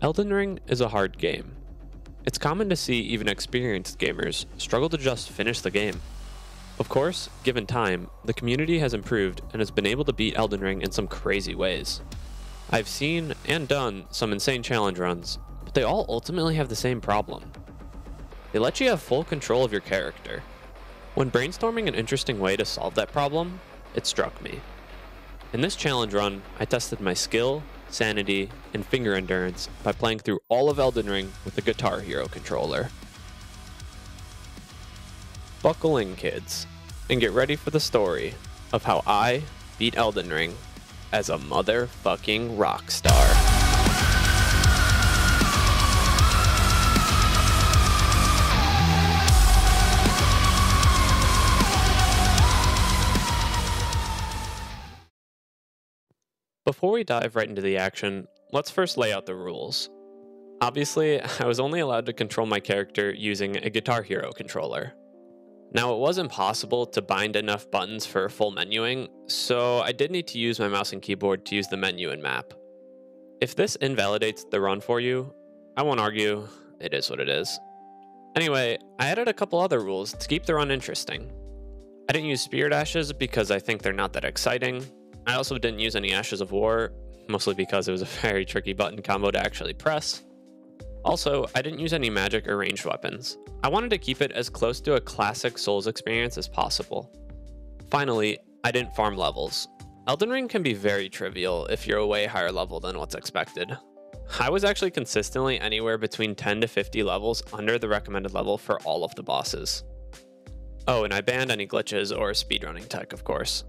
Elden Ring is a hard game. It's common to see even experienced gamers struggle to just finish the game. Of course, given time, the community has improved and has been able to beat Elden Ring in some crazy ways. I've seen and done some insane challenge runs, but they all ultimately have the same problem. They let you have full control of your character. When brainstorming an interesting way to solve that problem, it struck me. In this challenge run, I tested my skill, sanity, and finger endurance by playing through all of Elden Ring with the Guitar Hero controller. Buckle in, kids, and get ready for the story of how I beat Elden Ring as a motherfucking rock star. Before we dive right into the action, let's first lay out the rules. Obviously, I was only allowed to control my character using a Guitar Hero controller. Now, it was impossible to bind enough buttons for full menuing, so I did need to use my mouse and keyboard to use the menu and map. If this invalidates the run for you, I won't argue, it is what it is. Anyway, I added a couple other rules to keep the run interesting. I didn't use Spirit Ashes because I think they're not that exciting. I also didn't use any Ashes of War, mostly because it was a very tricky button combo to actually press. Also, I didn't use any magic or ranged weapons. I wanted to keep it as close to a classic Souls experience as possible. Finally, I didn't farm levels. Elden Ring can be very trivial if you're a way higher level than what's expected. I was actually consistently anywhere between 10 to 50 levels under the recommended level for all of the bosses. Oh, and I banned any glitches or speedrunning tech, of course.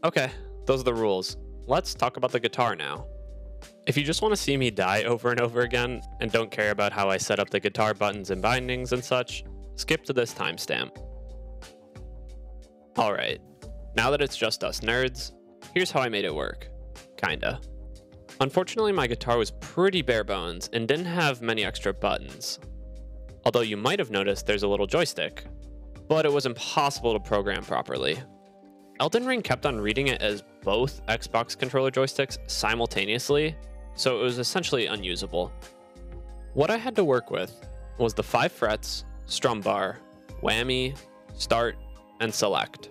Okay, those are the rules. Let's talk about the guitar now. If you just want to see me die over and over again, and don't care about how I set up the guitar buttons and bindings and such, skip to this timestamp. Alright, now that it's just us nerds, here's how I made it work. Kinda. Unfortunately, my guitar was pretty bare bones and didn't have many extra buttons. Although you might have noticed there's a little joystick, but it was impossible to program properly. Elden Ring kept on reading it as both Xbox controller joysticks simultaneously, so it was essentially unusable. What I had to work with was the 5 frets, strum bar, whammy, start, and select.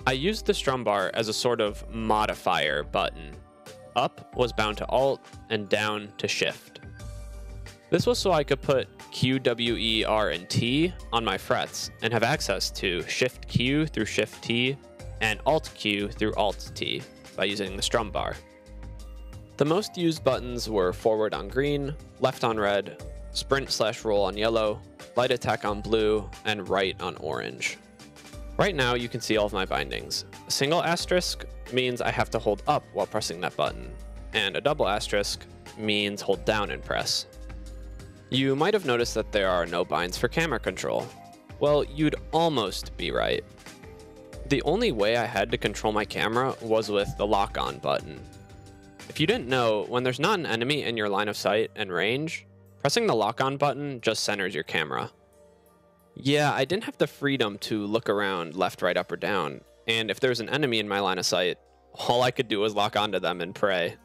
I used the strum bar as a sort of modifier button. Up was bound to Alt and down to Shift. This was so I could put Q, W, E, R, and T on my frets and have access to Shift Q through Shift T and Alt Q through Alt T by using the strum bar. The most used buttons were forward on green, left on red, sprint/roll on yellow, light attack on blue, and right on orange. Right now you can see all of my bindings. A single asterisk means I have to hold up while pressing that button, and a double asterisk means hold down and press. You might have noticed that there are no binds for camera control. Well, you'd almost be right. The only way I had to control my camera was with the lock-on button. If you didn't know, when there's not an enemy in your line of sight and range, pressing the lock-on button just centers your camera. Yeah, I didn't have the freedom to look around left, right, up, or down, and if there was an enemy in my line of sight, all I could do was lock onto them and pray.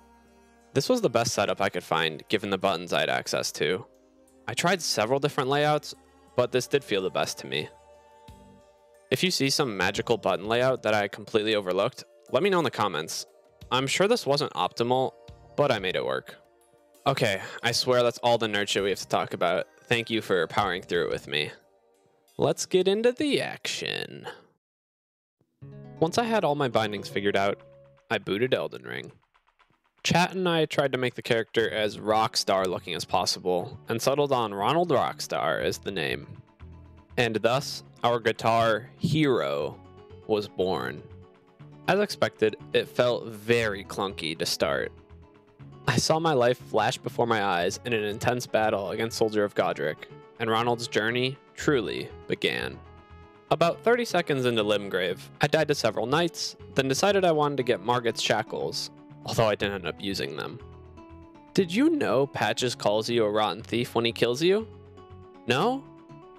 This was the best setup I could find, given the buttons I had access to. I tried several different layouts, but this did feel the best to me. If you see some magical button layout that I completely overlooked, let me know in the comments. I'm sure this wasn't optimal, but I made it work. Okay, I swear that's all the nerd shit we have to talk about. Thank you for powering through it with me. Let's get into the action. Once I had all my bindings figured out, I booted Elden Ring. Chat and I tried to make the character as rockstar looking as possible, and settled on Ronald Rockstar as the name. And thus, our guitar hero was born. As expected, it felt very clunky to start. I saw my life flash before my eyes in an intense battle against Soldier of Godric, and Ronald's journey truly began. About 30 seconds into Limgrave, I died to several knights, then decided I wanted to get Margit's shackles, although I didn't end up using them. Did you know Patches calls you a rotten thief when he kills you? No?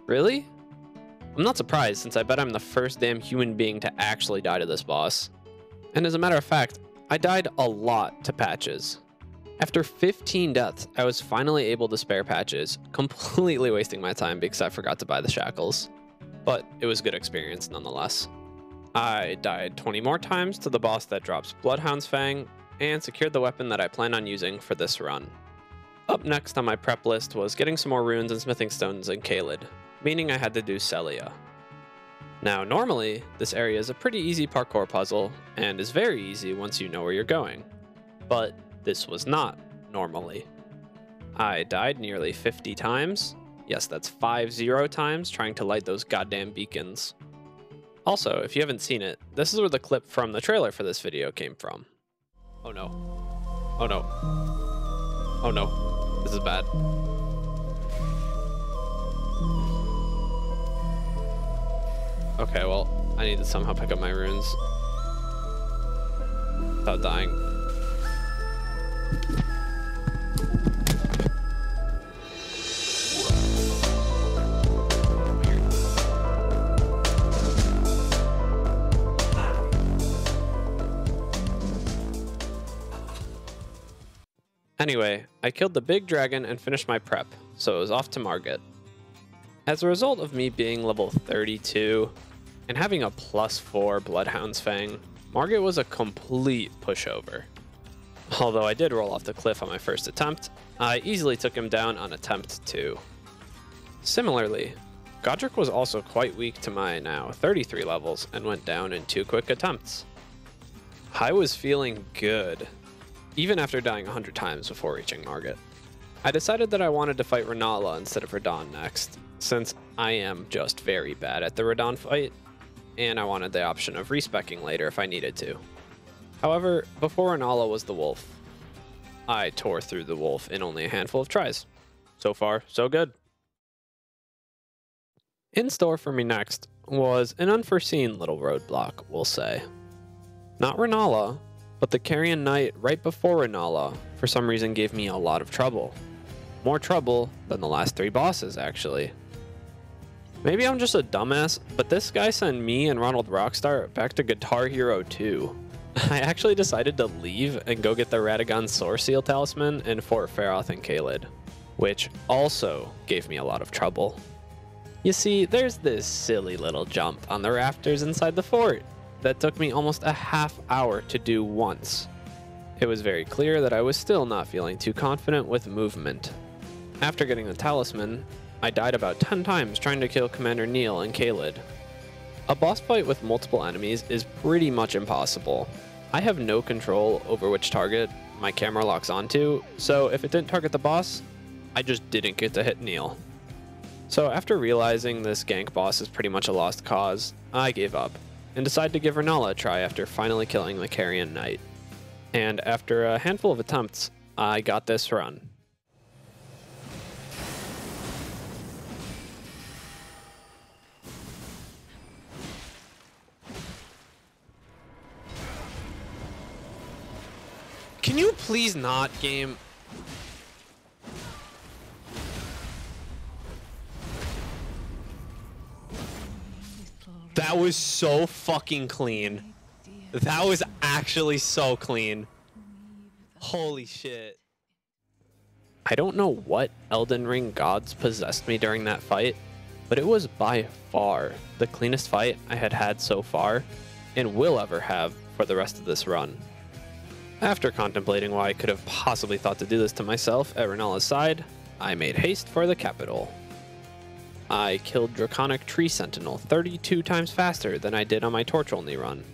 Really? I'm not surprised, since I bet I'm the first damn human being to actually die to this boss. And as a matter of fact, I died a lot to Patches. After 15 deaths, I was finally able to spare patches, completely wasting my time because I forgot to buy the shackles. But it was a good experience nonetheless. I died 20 more times to the boss that drops Bloodhound's Fang, and secured the weapon that I plan on using for this run. Up next on my prep list was getting some more runes and smithing stones in Caelid, meaning I had to do Celia. Now normally, this area is a pretty easy parkour puzzle, and is very easy once you know where you're going. But this was not normally. I died nearly 50 times. Yes, that's 50 times trying to light those goddamn beacons. Also, if you haven't seen it, this is where the clip from the trailer for this video came from. Oh no. Oh no. Oh no. This is bad. Okay, well, I need to somehow pick up my runes without dying. Anyway, I killed the big dragon and finished my prep, so it was off to Morgott. As a result of me being level 32 and having a +4 Bloodhound's Fang, Morgott was a complete pushover. Although I did roll off the cliff on my first attempt, I easily took him down on attempt 2. Similarly, Godric was also quite weak to my now 33 levels and went down in 2 quick attempts. I was feeling good, even after dying 100 times before reaching Morgott. I decided that I wanted to fight Rennala instead of Radahn next, since I am just very bad at the Radahn fight, and I wanted the option of respecking later if I needed to. However, before Rennala was the wolf. I tore through the wolf in only a handful of tries. So far, so good. In store for me next was an unforeseen little roadblock, we'll say. Not Rennala, but the Carrion Knight right before Rennala for some reason gave me a lot of trouble. More trouble than the last 3 bosses, actually. Maybe I'm just a dumbass, but this guy sent me and Ronald Rockstar back to Guitar Hero 2. I actually decided to leave and go get the Radagon Soar Seal Talisman in Fort Feroth and Caelid, which also gave me a lot of trouble. You see, there's this silly little jump on the rafters inside the fort that took me almost a half hour to do once. It was very clear that I was still not feeling too confident with movement. After getting the talisman, I died about 10 times trying to kill Commander Neil in Caelid. A boss fight with multiple enemies is pretty much impossible. I have no control over which target my camera locks onto, so if it didn't target the boss, I just didn't get to hit Neil. So after realizing this gank boss is pretty much a lost cause, I gave up, and decided to give Rennala a try after finally killing the Carrion Knight. And after a handful of attempts, I got this run. Can you please not, game? That was so fucking clean. That was actually so clean. Holy shit. I don't know what Elden Ring gods possessed me during that fight, but it was by far the cleanest fight I had had so far, and will ever have for the rest of this run. After contemplating why I could have possibly thought to do this to myself at Rennala's side, I made haste for the capital. I killed Draconic Tree Sentinel 32 times faster than I did on my torch-only run.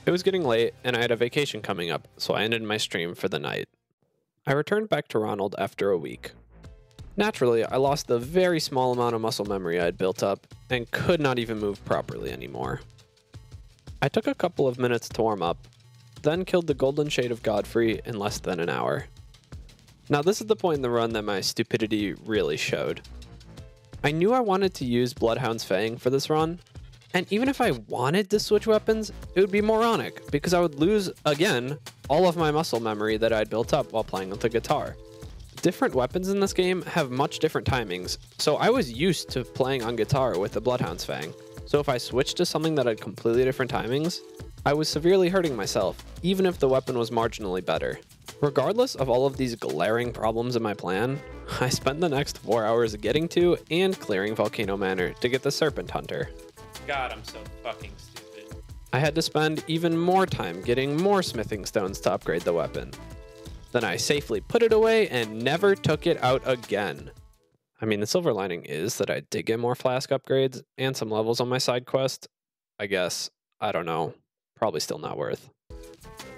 It was getting late, and I had a vacation coming up, so I ended my stream for the night. I returned back to Ronald after a week. Naturally, I lost the very small amount of muscle memory I had built up, and could not even move properly anymore. I took a couple of minutes to warm up, then killed the Golden Shade of Godfrey in less than an hour. Now this is the point in the run that my stupidity really showed. I knew I wanted to use Bloodhound's Fang for this run, and even if I wanted to switch weapons, it would be moronic, because I would lose, again, all of my muscle memory that I'd built up while playing with the guitar. Different weapons in this game have much different timings, so I was used to playing on guitar with the Bloodhound's Fang, so if I switched to something that had completely different timings, I was severely hurting myself, even if the weapon was marginally better. Regardless of all of these glaring problems in my plan, I spent the next 4 hours getting to and clearing Volcano Manor to get the Serpent Hunter. God, I'm so fucking stupid. I had to spend even more time getting more smithing stones to upgrade the weapon. Then I safely put it away and never took it out again. I mean, the silver lining is that I did get more flask upgrades and some levels on my side quest. I guess, I don't know, probably still not worth.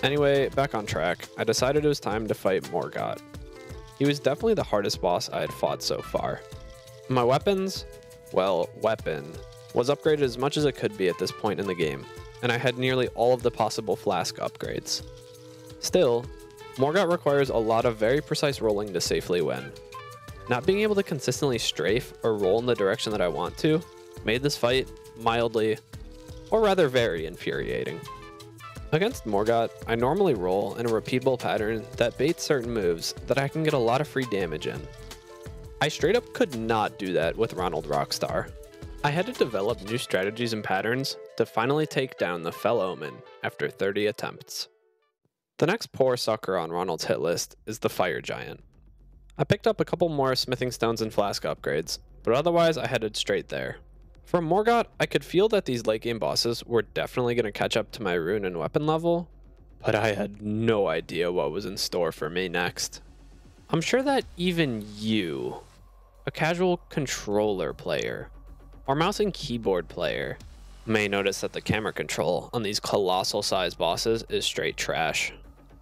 Anyway, back on track, I decided it was time to fight Morgott. He was definitely the hardest boss I had fought so far. My weapons, well, weapon, was upgraded as much as it could be at this point in the game, and I had nearly all of the possible flask upgrades. Still, Morgott requires a lot of very precise rolling to safely win. Not being able to consistently strafe or roll in the direction that I want to made this fight mildly, or rather very infuriating. Against Morgott, I normally roll in a repeatable pattern that baits certain moves that I can get a lot of free damage in. I straight up could not do that with Ronald Rockstar. I had to develop new strategies and patterns to finally take down the Fell Omen after 30 attempts. The next poor sucker on Ronald's hit list is the Fire Giant. I picked up a couple more smithing stones and flask upgrades, but otherwise I headed straight there. From Morgott, I could feel that these late game bosses were definitely going to catch up to my rune and weapon level, but I had no idea what was in store for me next. I'm sure that even you, a casual controller player, or mouse and keyboard player, may notice that the camera control on these colossal sized bosses is straight trash.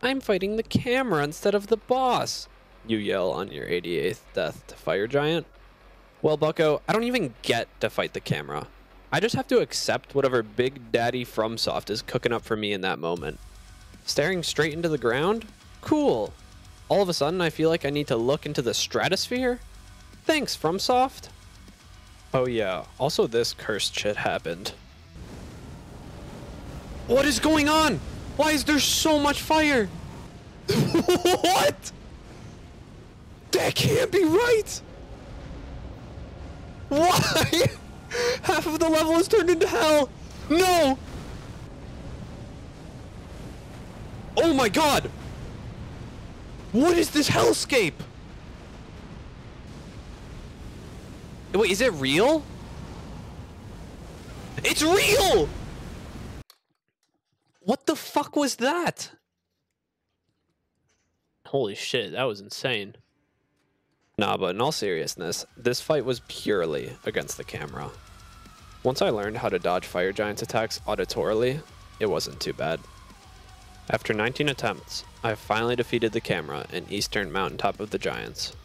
I'm fighting the camera instead of the boss, you yell on your 88th death to Fire Giant. Well, bucko, I don't even get to fight the camera. I just have to accept whatever Big Daddy FromSoft is cooking up for me in that moment. Staring straight into the ground? Cool. All of a sudden, I feel like I need to look into the stratosphere? Thanks, FromSoft. Oh yeah, also this cursed shit happened. What is going on? Why is there so much fire? What? That can't be right! Why? Half of the level is turned into hell! No! Oh my god! What is this hellscape? Wait, is it real? It's real! What the fuck was that? Holy shit, that was insane. Nah, but in all seriousness, this fight was purely against the camera. Once I learned how to dodge Fire Giant's attacks auditorily, it wasn't too bad. After 19 attempts, I finally defeated the camera in Eastern Mountaintop of the Giants.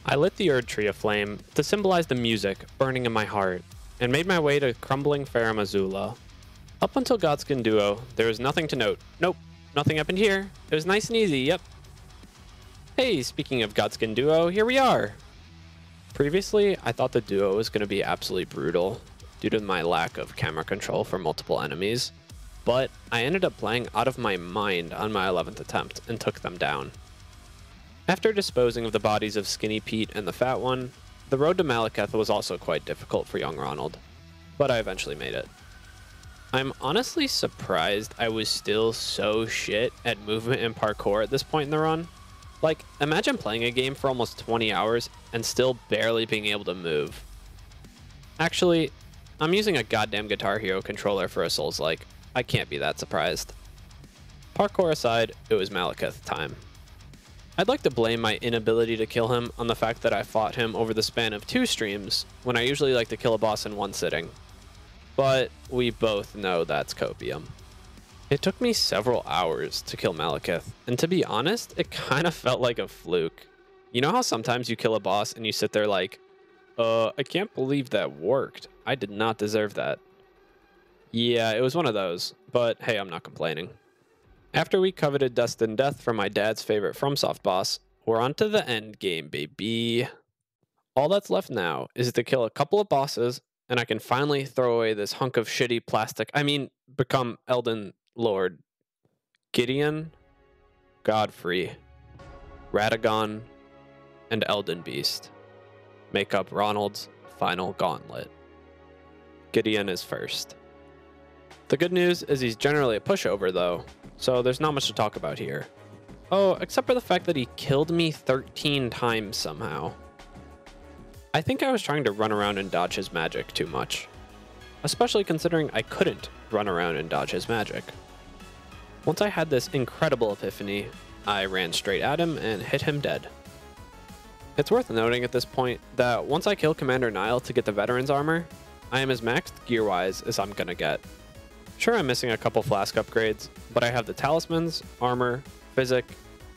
I lit the Erd Tree aflame to symbolize the music burning in my heart, and made my way to crumbling Farum Azula. Up until Godskin Duo, there was nothing to note. Nope, nothing happened here. It was nice and easy, yep. Hey, speaking of Godskin Duo, here we are! Previously, I thought the duo was going to be absolutely brutal, due to my lack of camera control for multiple enemies, but I ended up playing out of my mind on my 11th attempt and took them down. After disposing of the bodies of Skinny Pete and the Fat One, the road to Malekith was also quite difficult for young Ronald, but I eventually made it. I'm honestly surprised I was still so shit at movement and parkour at this point in the run. Like, imagine playing a game for almost 20 hours and still barely being able to move. Actually, I'm using a goddamn Guitar Hero controller for a Souls-like. I can't be that surprised. Parkour aside, it was Malekith time. I'd like to blame my inability to kill him on the fact that I fought him over the span of 2 streams, when I usually like to kill a boss in 1 sitting. But we both know that's copium. It took me several hours to kill Malekith, and to be honest, it kind of felt like a fluke. You know how sometimes you kill a boss and you sit there like, I can't believe that worked. I did not deserve that. Yeah, it was one of those, but hey, I'm not complaining. After we coveted Dust and Death from my dad's favorite FromSoft boss, we're on to the end game, baby. All that's left now is to kill a couple of bosses, and I can finally throw away this hunk of shitty plastic, become Elden Lord. Gideon, Godfrey, Radagon, and Elden Beast make up Ronald's final gauntlet. Gideon is first. The good news is he's generally a pushover though, so there's not much to talk about here. Oh, except for the fact that he killed me 13 times somehow. I think I was trying to run around and dodge his magic too much, especially considering I couldn't run around and dodge his magic. Once I had this incredible epiphany, I ran straight at him and hit him dead. It's worth noting at this point that once I kill Commander Nile to get the Veteran's Armor, I am as maxed gear-wise as I'm gonna get. Sure, I'm missing a couple flask upgrades, but I have the talismans, armor, physic,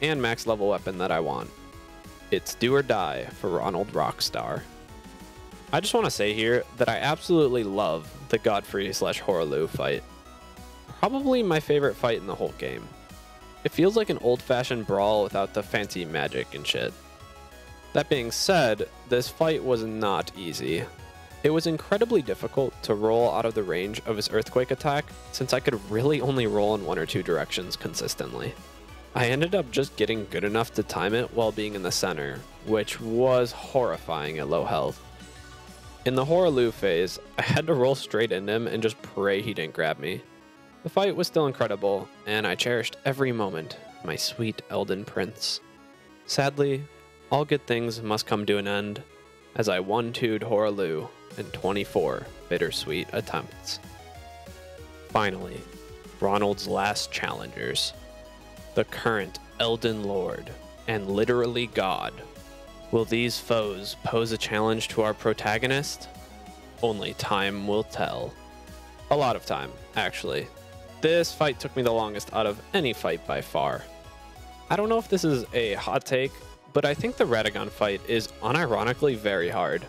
and max level weapon that I want. It's do or die for Ronald Rockstar. I just want to say here that I absolutely love the Godfrey/Horaloo fight. Probably my favorite fight in the whole game. It feels like an old-fashioned brawl without the fancy magic and shit. That being said, this fight was not easy. It was incredibly difficult to roll out of the range of his earthquake attack since I could really only roll in one or two directions consistently. I ended up just getting good enough to time it while being in the center, which was horrifying at low health. In the Horaloo phase, I had to roll straight into him and just pray he didn't grab me. The fight was still incredible, and I cherished every moment, my sweet Elden Prince. Sadly, all good things must come to an end, as I 1-2'd Horaloo in 24 bittersweet attempts. Finally, Ronald's last challengers. The current Elden Lord, and literally God. Will these foes pose a challenge to our protagonist? Only time will tell. A lot of time, actually. This fight took me the longest out of any fight by far. I don't know if this is a hot take, but I think the Radagon fight is unironically very hard.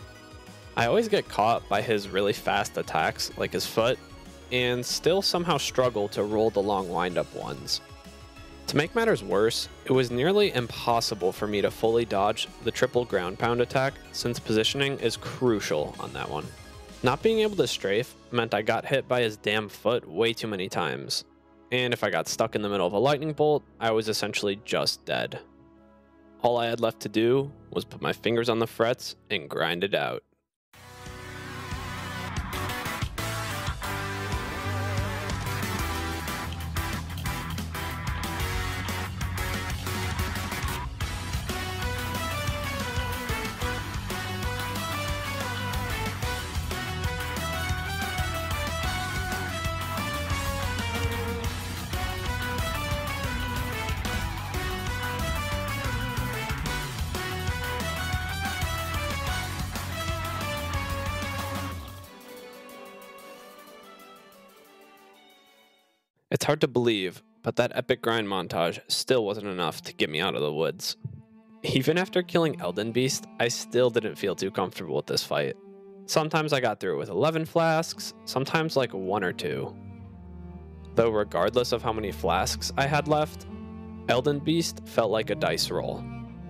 I always get caught by his really fast attacks, like his foot, and still somehow struggle to roll the long wind-up ones. To make matters worse, it was nearly impossible for me to fully dodge the triple ground pound attack since positioning is crucial on that one. Not being able to strafe meant I got hit by his damn foot way too many times, and if I got stuck in the middle of a lightning bolt, I was essentially just dead. All I had left to do was put my fingers on the frets and grind it out. It's hard to believe, but that epic grind montage still wasn't enough to get me out of the woods. Even after killing Elden Beast, I still didn't feel too comfortable with this fight. Sometimes I got through it with 11 flasks, sometimes like 1 or 2. Though regardless of how many flasks I had left, Elden Beast felt like a dice roll.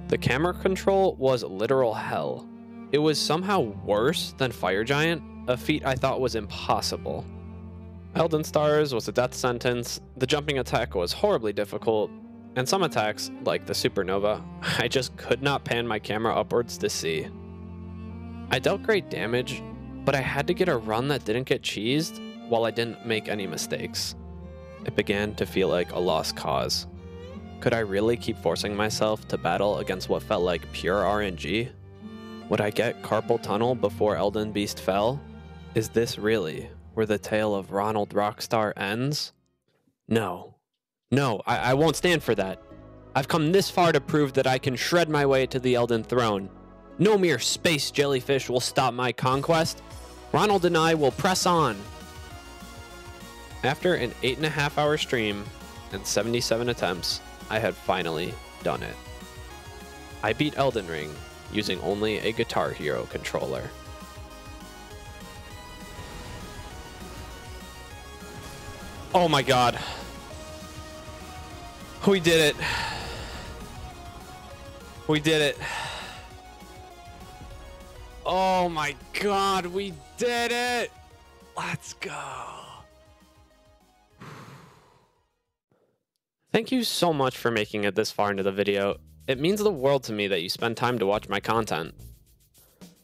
The camera control was literal hell. It was somehow worse than Fire Giant, a feat I thought was impossible. Elden Stars was a death sentence, the jumping attack was horribly difficult, and some attacks, like the Supernova, I just could not pan my camera upwards to see. I dealt great damage, but I had to get a run that didn't get cheesed while I didn't make any mistakes. It began to feel like a lost cause. Could I really keep forcing myself to battle against what felt like pure RNG? Would I get Carpal Tunnel before Elden Beast fell? Is this really where the tale of Ronald Rockstar ends? No. No, I won't stand for that. I've come this far to prove that I can shred my way to the Elden Throne. No mere space jellyfish will stop my conquest. Ronald and I will press on. After an 8.5-hour stream and 77 attempts, I had finally done it. I beat Elden Ring using only a Guitar Hero controller. Oh my god. We did it. We did it. Oh my god, we did it. Let's go. Thank you so much for making it this far into the video. It means the world to me that you spend time to watch my content.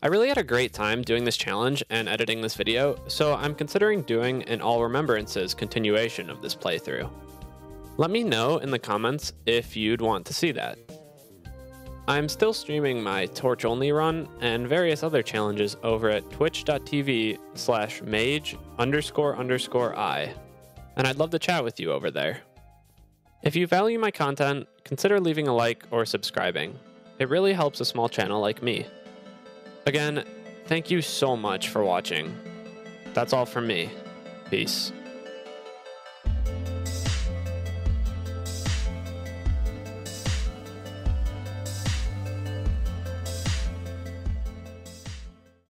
I really had a great time doing this challenge and editing this video, so I'm considering doing an all remembrances continuation of this playthrough. Let me know in the comments if you'd want to see that. I'm still streaming my Torch Only run and various other challenges over at twitch.tv/mage__I, and I'd love to chat with you over there. If you value my content, consider leaving a like or subscribing. It really helps a small channel like me. Again, thank you so much for watching. That's all from me. Peace.